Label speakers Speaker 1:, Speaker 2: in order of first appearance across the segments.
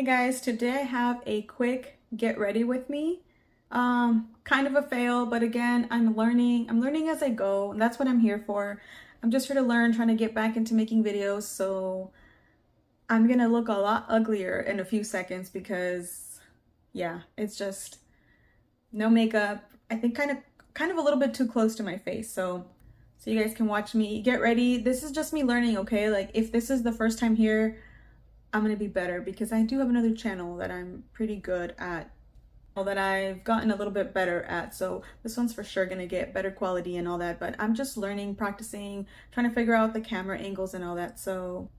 Speaker 1: Hey guys, today I have a quick get ready with me. Kind of a fail, but again, I'm learning as I go, and that's what I'm here for. I'm just here to learn, trying to get back into making videos, so I'm gonna look a lot uglier in a few seconds because yeah, it's just no makeup. I think kind of a little bit too close to my face, so you guys can watch me get ready. This is just me learning, okay? Like if this is the first time here, I'm gonna be better because I do have another channel that I'm pretty good at, that I've gotten a little bit better at. So this one's for sure gonna get better quality and all that, but I'm just learning, practicing, trying to figure out the camera angles and all that. So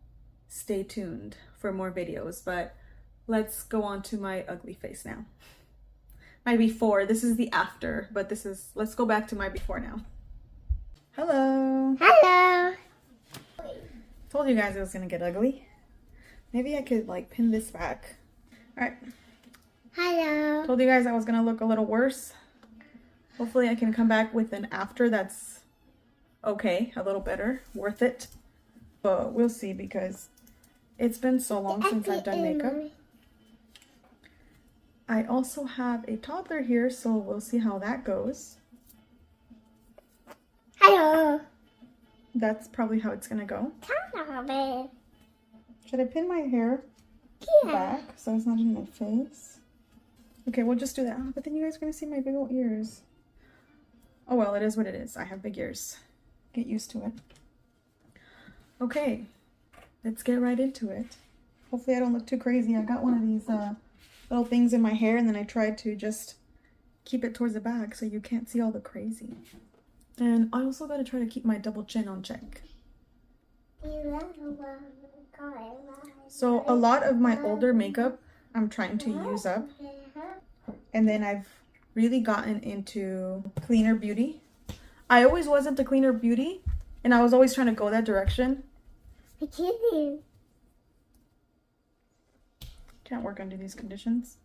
Speaker 1: stay tuned for more videos, but let's go on to my ugly face now. My before, this is the after, but let's go back to my before now. Hello.
Speaker 2: Hello.
Speaker 1: Told you guys it was gonna get ugly. Maybe I could like pin this back. All right.
Speaker 2: Hello.
Speaker 1: Told you guys I was gonna look a little worse. Hopefully I can come back with an after that's okay, a little better, worth it. But we'll see because it's been so long since I've done makeup. I also have a toddler here, so we'll see how that goes.
Speaker 2: Hello.
Speaker 1: That's probably how it's gonna go.
Speaker 2: Carmen.
Speaker 1: Should I pin my hair back so it's not in my face? Okay, we'll just do that. Oh, but then you guys are gonna see my big old ears. Oh well, it is what it is. I have big ears. Get used to it. Okay, let's get right into it. Hopefully I don't look too crazy. I got one of these little things in my hair, and then I tried to just keep it towards the back so you can't see all the crazy. And I also gotta try to keep my double chin on check. So a lot of my older makeup I'm trying to use up, and then I've really gotten into cleaner beauty. I always was into cleaner beauty, and I was always trying to go that direction.
Speaker 2: I can't.
Speaker 1: Can't work under these conditions.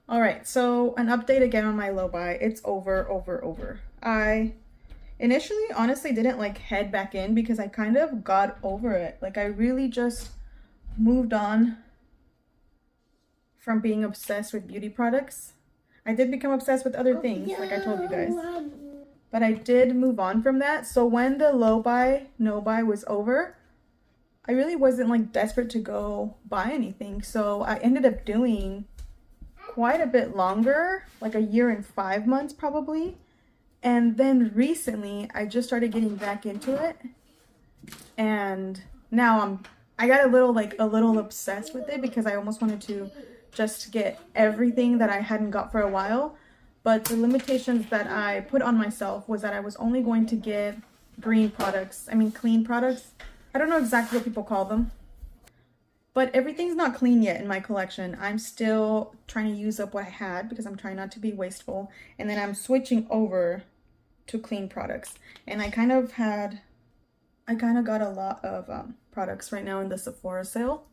Speaker 1: All right, so an update again on my low buy. It's over. I initially honestly didn't like head back in because I kind of got over it. Like I really just moved on from being obsessed with beauty products. I did become obsessed with other things, like I told you guys, but I did move on from that. So when the low buy, no buy was over, I really wasn't like desperate to go buy anything. So I ended up doing quite a bit longer, like a year and 5 months probably. And then recently I just started getting back into it, and now I got a little obsessed with it because I almost wanted to just get everything that I hadn't got for a while. But the limitations that I put on myself was that I was only going to get clean products. I don't know exactly what people call them, but everything's not clean yet in my collection. I'm still trying to use up what I had because I'm trying not to be wasteful, and then I'm switching over to clean products. And I kind of got a lot of products right now in the Sephora sale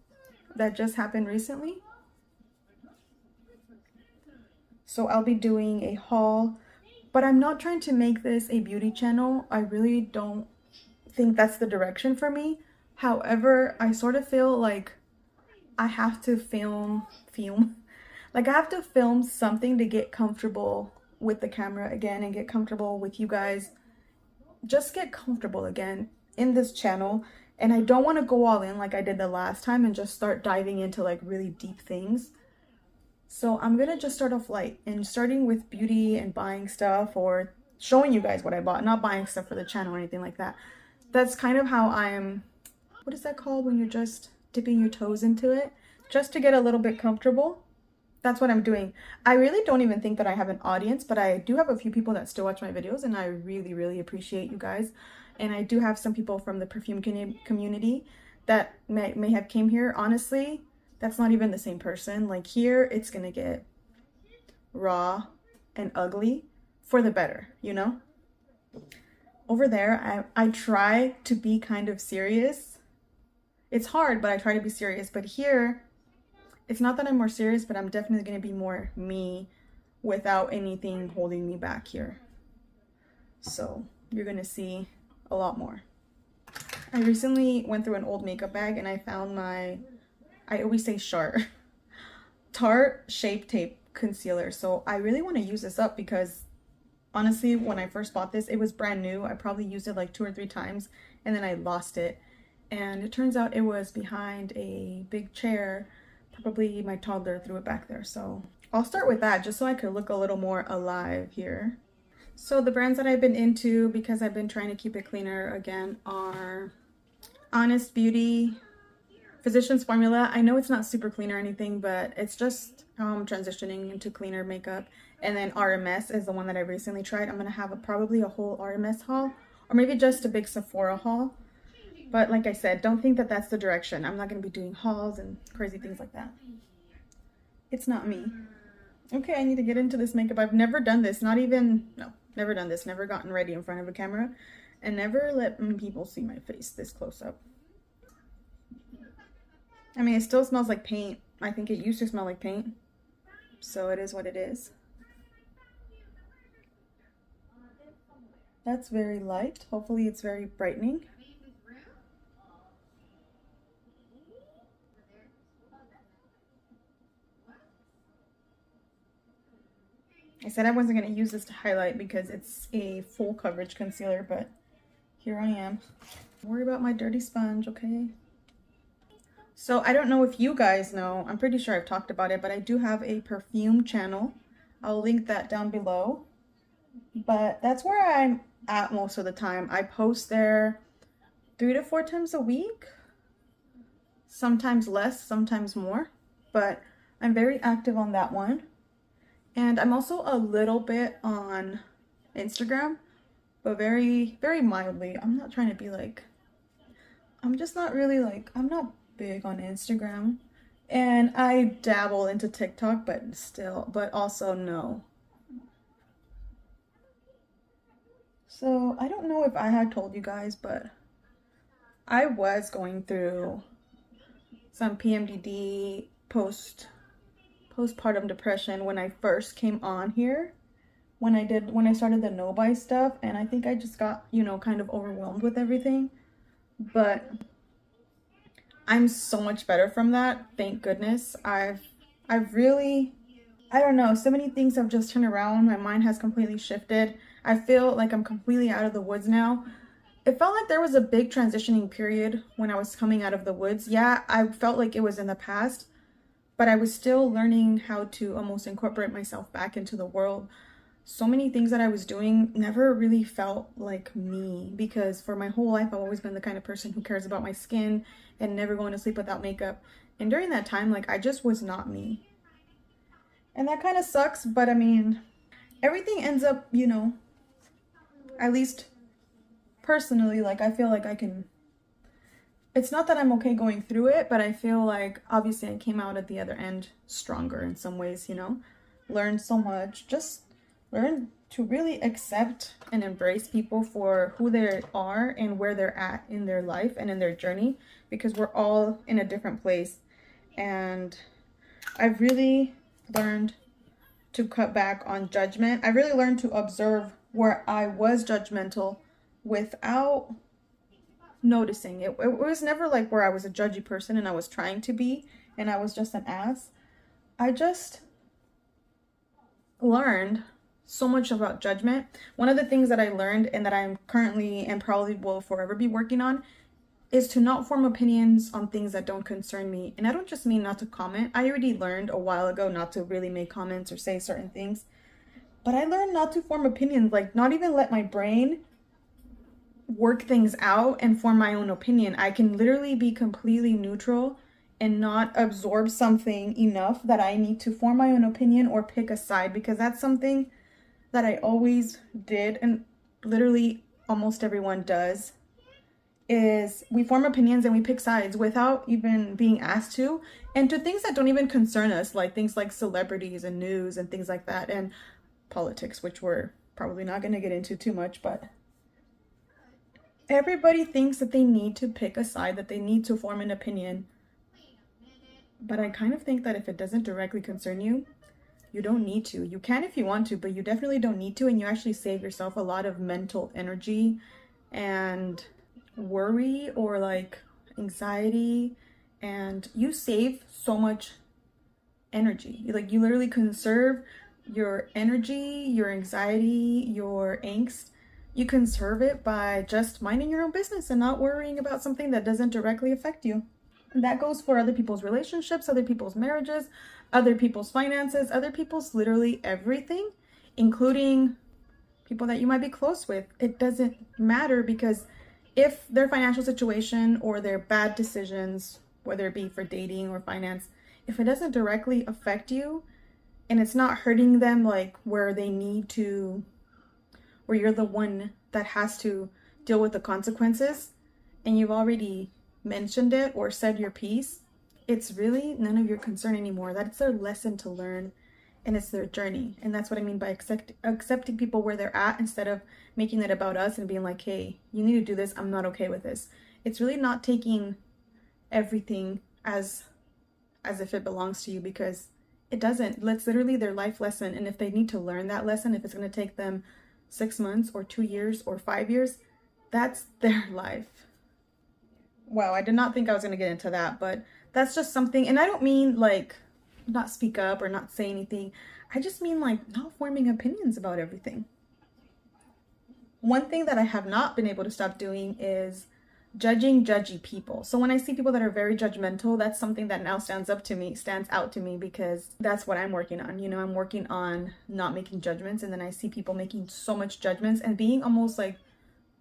Speaker 1: that just happened recently. So I'll be doing a haul, but I'm not trying to make this a beauty channel. I really don't think that's the direction for me. However, I sort of feel like I have to film like I have to film something to get comfortable with the camera again and get comfortable with you guys. Just get comfortable again in this channel. And I don't want to go all in like I did the last time and just start diving into like really deep things. So I'm gonna just start off light and starting with beauty and buying stuff or showing you guys what I bought, not buying stuff for the channel or anything like that. That's kind of how I'm, what is that called when you're just dipping your toes into it? Just to get a little bit comfortable. That's what I'm doing. I really don't even think that I have an audience, but I do have a few people that still watch my videos, and I really appreciate you guys. And I do have some people from the perfume community that may have came here. Honestly, that's not even the same person. Like here, it's gonna get raw and ugly for the better, you know? Over there, I try to be kind of serious. It's hard, but I try to be serious. But here, it's not that I'm more serious, but I'm definitely going to be more me without anything holding me back here. So you're going to see a lot more. I recently went through an old makeup bag and I found my, I always say Char. Tarte Shape Tape Concealer. So I really want to use this up because honestly, when I first bought this, it was brand new. I probably used it like 2 or 3 times and then I lost it. And it turns out it was behind a big chair. Probably my toddler threw it back there. So I'll start with that just so I could look a little more alive here. So the brands that I've been into, because I've been trying to keep it cleaner again, are RMS Beauty, Physicians Formula. I know it's not super clean or anything, but it's just how I'm transitioning into cleaner makeup. And then RMS is the one that I recently tried. I'm going to have probably a whole RMS haul, or maybe just a big Sephora haul. But like I said, don't think that that's the direction. I'm not going to be doing hauls and crazy things like that. It's not me. Okay, I need to get into this makeup. I've never done this. Never done this. Never gotten ready in front of a camera. And never let people see my face this close up. I mean, it still smells like paint. I think it used to smell like paint. So it is what it is. That's very light. Hopefully it's very brightening. I said I wasn't going to use this to highlight because it's a full coverage concealer, but here I am. Don't worry about my dirty sponge, okay? So I don't know if you guys know, I'm pretty sure I've talked about it, but I do have a perfume channel. I'll link that down below. But that's where I'm at most of the time. I post there 3 to 4 times a week. Sometimes less, sometimes more. But I'm very active on that one. And I'm also a little bit on Instagram, but very, very mildly. I'm not trying to be like, I'm just not really like, I'm not big on Instagram. And I dabble into TikTok, but also no. So I don't know if I had told you guys, but I was going through some PMDD postpartum depression when I first came on here, when I started the no buy stuff, and I think I just got, you know, kind of overwhelmed with everything. But I'm so much better from that, thank goodness. I've really, I don't know, so many things have just turned around. My mind has completely shifted. I feel like I'm completely out of the woods now. It felt like there was a big transitioning period when I was coming out of the woods. Yeah, I felt like it was in the past, but I was still learning how to almost incorporate myself back into the world. So many things that I was doing never really felt like me, because for my whole life I've always been the kind of person who cares about my skin and never going to sleep without makeup. And during that time, like, I just was not me. And that kind of sucks, but I mean, everything ends up, you know, at least personally, like, I feel like I can, it's not that I'm okay going through it, but I feel like obviously I came out at the other end stronger in some ways, you know, learned so much, just learn to really accept and embrace people for who they are and where they're at in their life and in their journey, because we're all in a different place. And I've really learned to cut back on judgment. I really learned to observe where I was judgmental without noticing. It was never like where I was a judgy person and I was trying to be and I was just an ass. I just learned so much about judgment. One of the things that I learned and that I'm currently and probably will forever be working on is to not form opinions on things that don't concern me. And I don't just mean not to comment. I already learned a while ago not to really make comments or say certain things. But I learned not to form opinions, like not even let my brain work things out and form my own opinion. I can literally be completely neutral and not absorb something enough that I need to form my own opinion or pick a side, because that's something that I always did, and literally almost everyone does, is we form opinions and we pick sides without even being asked to, and to things that don't even concern us, like things like celebrities and news and things like that, and politics, which we're probably not going to get into too much. But everybody thinks that they need to pick a side, that they need to form an opinion. But I kind of think that if it doesn't directly concern you, you don't need to. You can if you want to, but you definitely don't need to, and you actually save yourself a lot of mental energy and worry or like anxiety, and you save so much energy. Like, you literally conserve your energy, your anxiety, your angst. You conserve it by just minding your own business and not worrying about something that doesn't directly affect you. And that goes for other people's relationships, other people's marriages, other people's finances, other people's literally everything, including people that you might be close with. It doesn't matter, because if their financial situation or their bad decisions, whether it be for dating or finance, if it doesn't directly affect you and it's not hurting them, like where they need to, where you're the one that has to deal with the consequences, and you've already mentioned it or said your piece, it's really none of your concern anymore. That's their lesson to learn, and it's their journey. And that's what I mean by accepting people where they're at, instead of making it about us and being like, hey, you need to do this, I'm not okay with this. It's really not taking everything as if it belongs to you, because it doesn't. It's literally their life lesson. And if they need to learn that lesson, if it's going to take them 6 months or 2 years or 5 years, that's their life. Wow, I did not think I was going to get into that, but that's just something. And I don't mean like not speak up or not say anything. I just mean like not forming opinions about everything. One thing that I have not been able to stop doing is judging judgy people. So when I see people that are very judgmental, that's something that now stands out to me, because that's what I'm working on. You know, I'm working on not making judgments, and then I see people making so much judgments and being almost like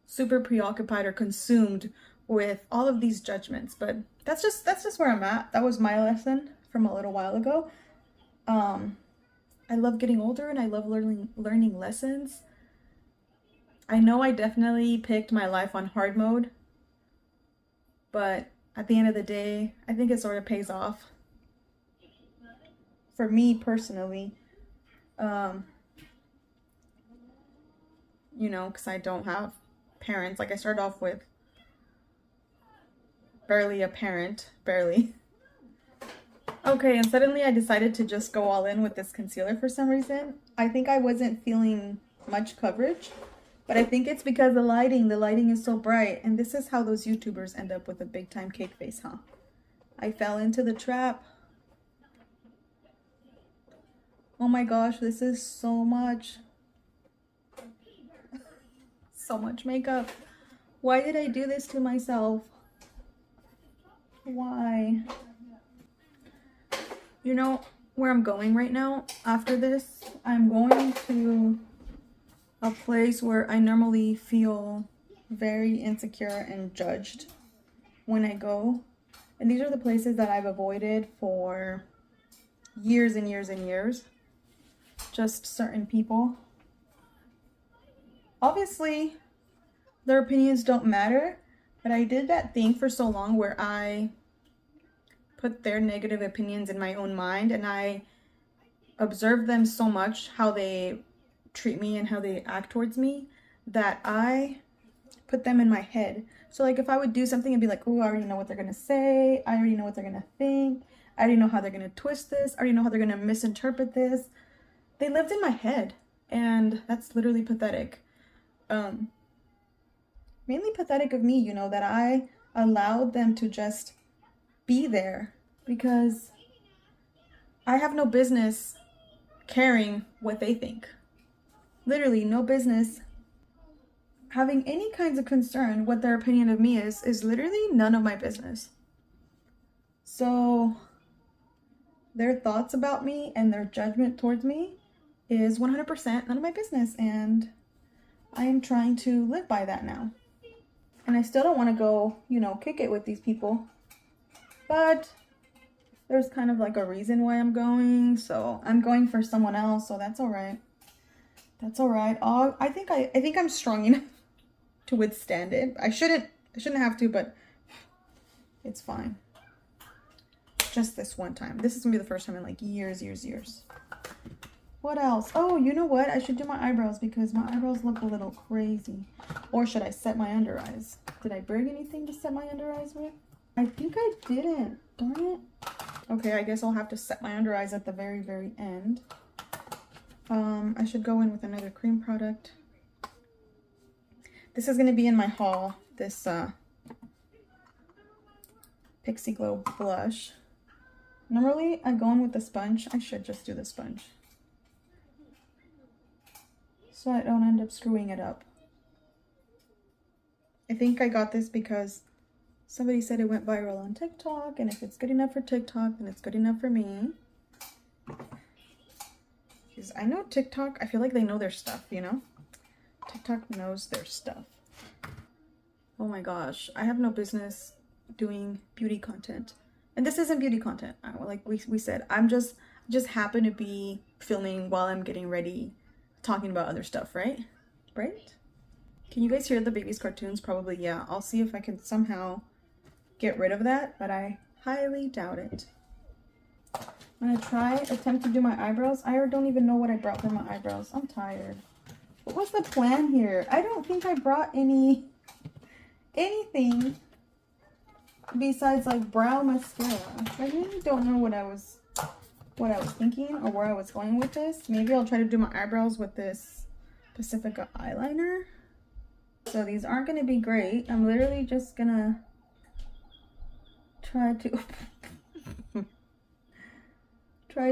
Speaker 1: super preoccupied or consumed with all of these judgments. But that's just where I'm at. That was my lesson from a little while ago. I love getting older, and I love learning lessons. I know I definitely picked my life on hard mode, but at the end of the day, I think it sort of pays off. For me personally, you know, because I don't have parents. Like, I started off with barely a parent, barely. Okay, and suddenly I decided to just go all in with this concealer for some reason. I think I wasn't feeling much coverage, but I think it's because the lighting is so bright, and this is how those YouTubers end up with a big time cake face, huh? I fell into the trap. Oh my gosh, this is so much. So much makeup. Why did I do this to myself? Why? You know where I'm going right now? After this, I'm going to a place where I normally feel very insecure and judged when I go. And these are the places that I've avoided for years and years and years. Just certain people. Obviously, their opinions don't matter, but I did that thing for so long where I put their negative opinions in my own mind, and I observed them so much, how they treat me and how they act towards me, that I put them in my head. So like, if I would do something and be like, oh, I already know what they're gonna say, I already know what they're gonna think, I already know how they're gonna twist this, I already know how they're gonna misinterpret this. They lived in my head, and that's literally pathetic. Mainly pathetic of me, you know, that I allowed them to just be there, because I have no business caring what they think. Literally no business having any kinds of concern what their opinion of me is literally none of my business. So their thoughts about me and their judgment towards me is 100% none of my business, and I am trying to live by that now. And I still don't want to go, you know, kick it with these people, but there's kind of like a reason why I'm going. So I'm going for someone else, so that's all right. That's all right. I think I'm strong enough to withstand it. I shouldn't have to, but it's fine. Just this one time. This is gonna be the first time in like years. What else? Oh, you know what? I should do my eyebrows, because my eyebrows look a little crazy. Or should I set my under eyes? Did I bring anything to set my under eyes with? I think I didn't. Darn it. Okay, I guess I'll have to set my under eyes at the very, very end. I should go in with another cream product. This is going to be in my haul, this Pixie Glow blush. Normally I go in with the sponge. I should just do the sponge, so I don't end up screwing it up. I think I got this because somebody said it went viral on TikTok, and if it's good enough for TikTok, then it's good enough for me. Because I know TikTok, I feel like they know their stuff, you know? TikTok knows their stuff. Oh my gosh, I have no business doing beauty content. And this isn't beauty content. Like we said, I'm just happen to be filming while I'm getting ready, talking about other stuff, right? Right? Can you guys hear the baby's cartoons? Probably, yeah. I'll see if I can somehow get rid of that, but I highly doubt it. I'm gonna attempt to do my eyebrows. I don't even know what I brought for my eyebrows. I'm tired. What was the plan here? I don't think I brought anything besides like brow mascara. I really don't know what I was thinking or where I was going with this. Maybe I'll try to do my eyebrows with this Pacifica eyeliner. So these aren't gonna be great. I'm literally just gonna try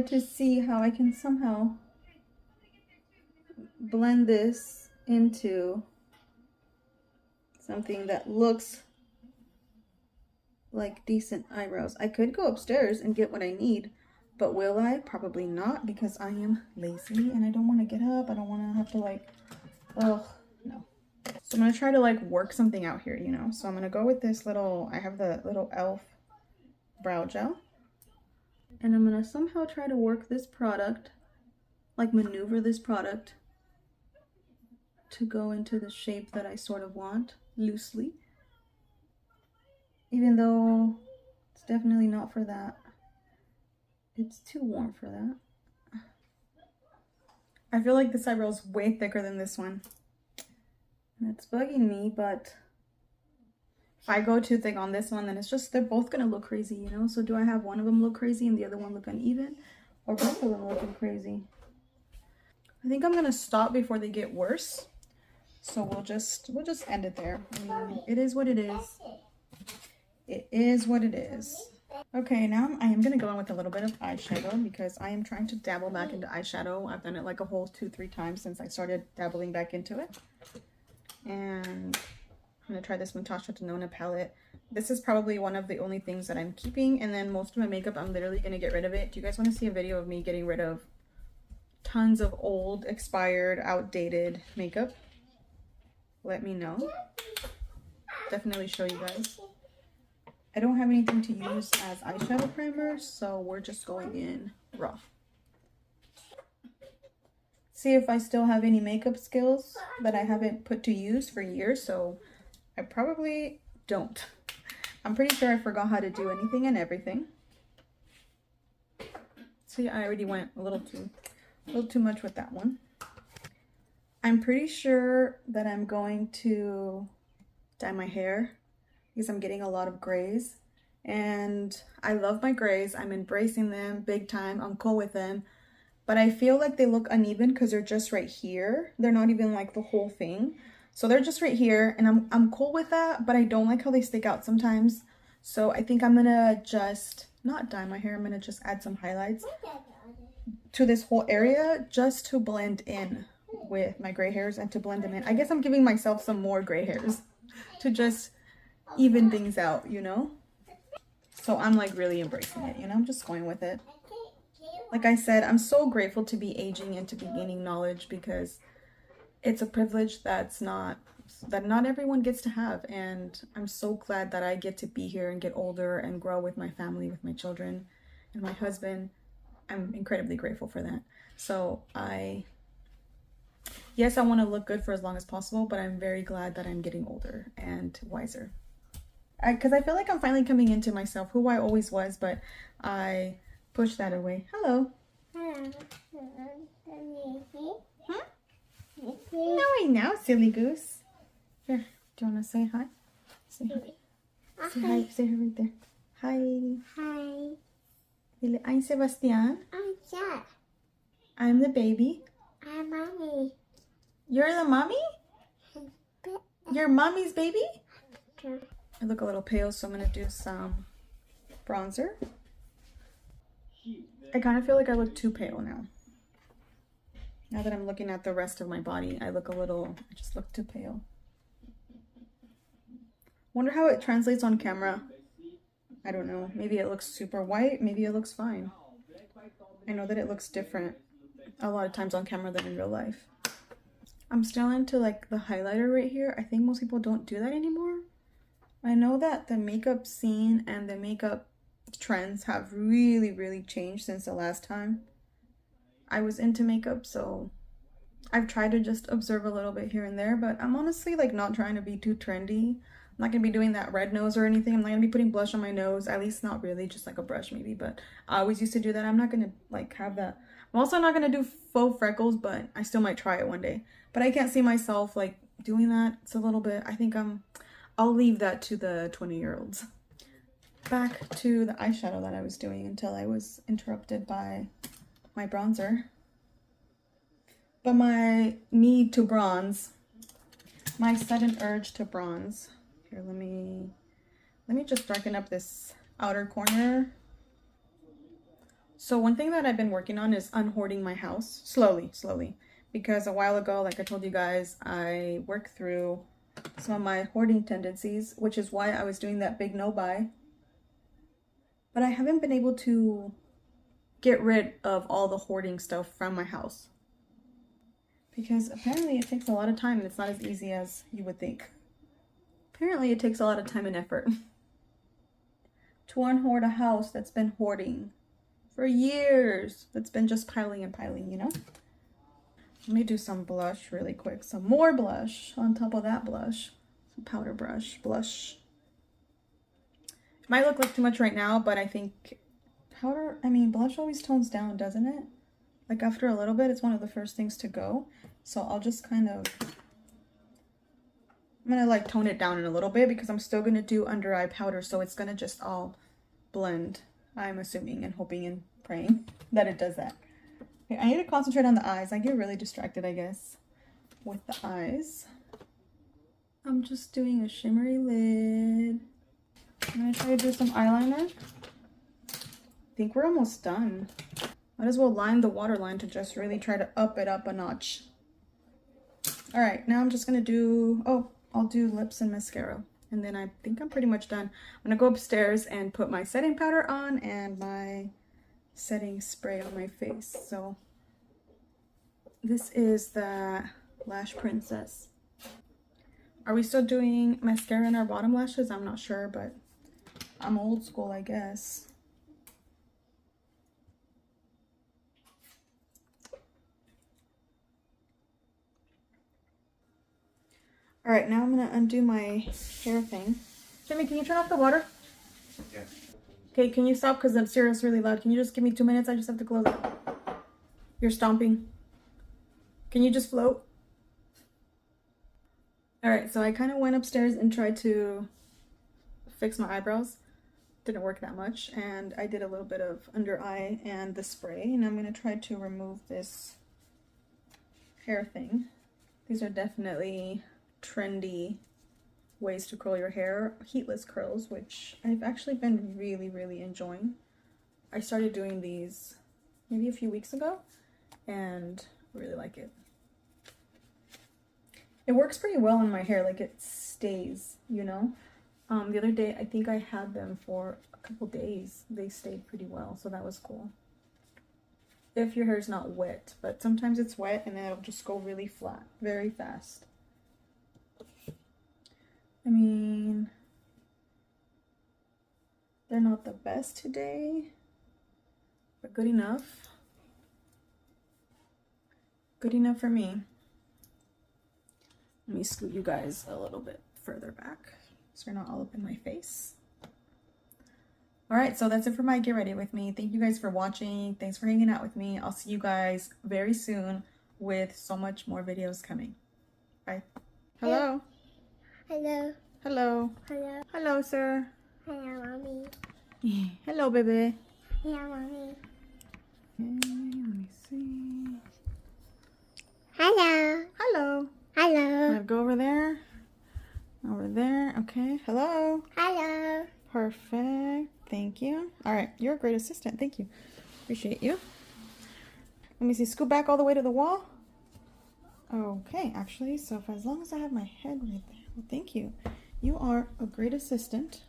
Speaker 1: to see how I can somehow blend this into something that looks like decent eyebrows. I could go upstairs and get what I need, but will I? Probably not, because I am lazy and I don't want to get up. I don't want to have to like, oh no. So I'm gonna try to like work something out here, you know? So I'm gonna go with this little, I have the little e.l.f. brow gel. And I'm gonna somehow try to work this product, like maneuver this product to go into the shape that I sort of want, loosely. Even though it's definitely not for that. It's too warm for that. I feel like this eyebrow is way thicker than this one. And it's bugging me, but if I go too thick on this one, then it's just, they're both gonna look crazy, you know? So do I have one of them look crazy and the other one look uneven? Or both of them looking crazy? I think I'm gonna stop before they get worse. So we'll just end it there. I mean, it is what it is. It is what it is. Okay, now I am gonna go in with a little bit of eyeshadow because I am trying to dabble back into eyeshadow. I've done it like a whole 2-3 times since I started dabbling back into it. And I'm gonna try this Natasha Denona palette. This is probably one of the only things that I'm keeping, and then most of my makeup I'm literally gonna get rid of it. Do you guys want to see a video of me getting rid of tons of old, expired, outdated makeup? Let me know. Definitely show you guys. I don't have anything to use as eyeshadow primer, so we're just going in raw. See if I still have any makeup skills that I haven't put to use for years, so I probably don't. I'm pretty sure I forgot how to do anything and everything. See, I already went a little too much with that one. I'm pretty sure that I'm going to dye my hair because I'm getting a lot of grays, and I love my grays. I'm embracing them big time. I'm cool with them, but I feel like they look uneven because they're just right here. They're not even like the whole thing. So they're just right here, and I'm cool with that, but I don't like how they stick out sometimes. So I think I'm gonna just not dye my hair. I'm gonna just add some highlights to this whole area just to blend in with my gray hairs and to blend them in. I guess I'm giving myself some more gray hairs to just even things out, you know? So I'm like really embracing it, you know? I'm just going with it. Like I said, I'm so grateful to be aging and to be gaining knowledge because it's a privilege that not everyone gets to have, and I'm so glad that I get to be here and get older and grow with my family, with my children and my husband. I'm incredibly grateful for that. So yes, I want to look good for as long as possible, but I'm very glad that I'm getting older and wiser. Because I feel like I'm finally coming into myself, who I always was, but I pushed that away. Hello.
Speaker 2: Hello.
Speaker 1: Huh? No, I know, silly goose. Here, do you want to say hi? Say hi. Say hi. Say her right there. Hi.
Speaker 2: Hi.
Speaker 1: I'm Sebastian.
Speaker 2: I'm Jack.
Speaker 1: I'm the baby.
Speaker 2: I'm Mommy.
Speaker 1: You're the mommy? You're mommy's baby? I look a little pale, so I'm going to do some bronzer. I kind of feel like I look too pale now. Now that I'm looking at the rest of my body, I just look too pale. Wonder how it translates on camera. I don't know. Maybe it looks super white. Maybe it looks fine. I know that it looks different a lot of times on camera than in real life. I'm still into like the highlighter right here. I think most people don't do that anymore. I know that the makeup scene and the makeup trends have really changed since the last time I was into makeup, so I've tried to just observe a little bit here and there, but I'm honestly like not trying to be too trendy. I'm not gonna be doing that red nose or anything. I'm not gonna be putting blush on my nose, at least not really, just like a brush maybe, but I always used to do that. I'm not gonna like have that. I'm also not gonna do faux freckles, but I still might try it one day. But I can't see myself like doing that. It's a little bit, I think I'll leave that to the 20-year-olds. Back to the eyeshadow that I was doing until I was interrupted by my bronzer. But my need to bronze, my sudden urge to bronze. Here, let me just darken up this outer corner. So one thing that I've been working on is unhoarding my house slowly, because a while ago, like I told you guys, I worked through some of my hoarding tendencies, which is why I was doing that big no buy. But I haven't been able to get rid of all the hoarding stuff from my house, because apparently it takes a lot of time and it's not as easy as you would think. Apparently it takes a lot of time and effort to unhoard a house that's been hoarding for years, that's been just piling and piling, you know? Let me do some blush really quick. Some more blush on top of that blush. Some powder blush. It might look like too much right now, but I think blush always tones down, doesn't it? Like after a little bit, it's one of the first things to go. So I'll just I'm gonna like tone it down in a little bit because I'm still gonna do under eye powder. So it's gonna just all blend, I'm assuming and hoping and praying that it does that. Okay, I need to concentrate on the eyes. I get really distracted, I guess, with the eyes. I'm just doing a shimmery lid. I'm gonna try to do some eyeliner. I think we're almost done. Might as well line the waterline to just really try to up it up a notch. All right, now I'm just gonna do, I'll do lips and mascara. And then I think I'm pretty much done. I'm gonna go upstairs and put my setting powder on and my setting spray on my face. So this is the Lash Princess. Are we still doing mascara in our bottom lashes? I'm not sure, but I'm old school, I guess. All right, now I'm gonna undo my hair thing. Jimmy, can you turn off the water?
Speaker 3: Yeah.
Speaker 1: Okay, can you stop? Because the cereal's really loud. Can you just give me 2 minutes? I just have to close it. You're stomping. Can you just float? All right, so I kind of went upstairs and tried to fix my eyebrows. Didn't work that much. And I did a little bit of under eye and the spray. And I'm going to try to remove this hair thing. These are definitely trendy ways to curl your hair, heatless curls, which I've actually been really enjoying. I started doing these maybe a few weeks ago and really like it. It works pretty well in my hair, like it stays, you know. The other day I think I had them for a couple days. They stayed pretty well, so that was cool. If your hair's not wet, but sometimes it's wet and then it'll just go really flat very fast. I mean, they're not the best today, but good enough. Good enough for me. Let me scoot you guys a little bit further back so you're not all up in my face. All right, so that's it for my Get Ready With Me. Thank you guys for watching. Thanks for hanging out with me. I'll see you guys very soon with so much more videos coming. Bye. Hello.
Speaker 2: Hello.
Speaker 1: Hello.
Speaker 2: Hello.
Speaker 1: Hello, sir.
Speaker 2: Hello, mommy.
Speaker 1: Hello, baby.
Speaker 2: Hello, mommy.
Speaker 1: Okay, let me see.
Speaker 2: Hello.
Speaker 1: Hello. I'm
Speaker 2: Hello.
Speaker 1: gonna go over there. Over there. Okay. Hello.
Speaker 2: Hello.
Speaker 1: Perfect. Thank you. All right. You're a great assistant. Thank you. Appreciate you. Let me see, scoot back all the way to the wall. Okay, actually, so if as long as I have my head right there, well, thank you. You are a great assistant.